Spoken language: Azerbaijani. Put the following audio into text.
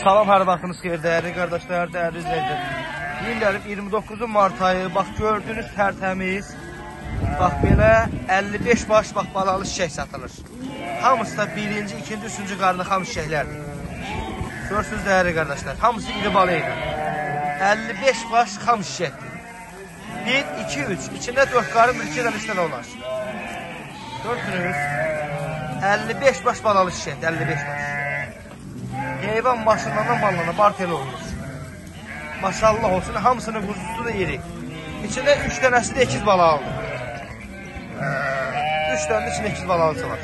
Salam, hər vaxtınız xeyir, dəyərli qardaşlar, dəyərli izləyicilər. İllərim 29 Mart ayı, bax gördüyünüz tərtəmiz, bax belə 55 baş bax balalı şişək satılır. Hamısı da birinci, ikinci, üçüncü qarlı xam şişəklərdir. Görürsünüz dəyərli qardaşlar, hamısı iri balı ilə. 55 baş xam şişəkdir. 1, 2, 3, içində 4 qarı, 1-2 dənə 3 dənə olar. Görürsünüz, 55 baş balalı şişəkdir, 55 baş. Heyvan maşınlarından ballarına barteli olmuş. Maşallah olsun, hamısının quzusu da iri. İçində 3 dənəsi də ekiz bala aldı. 3 dənə də içində ekiz bala aldı var.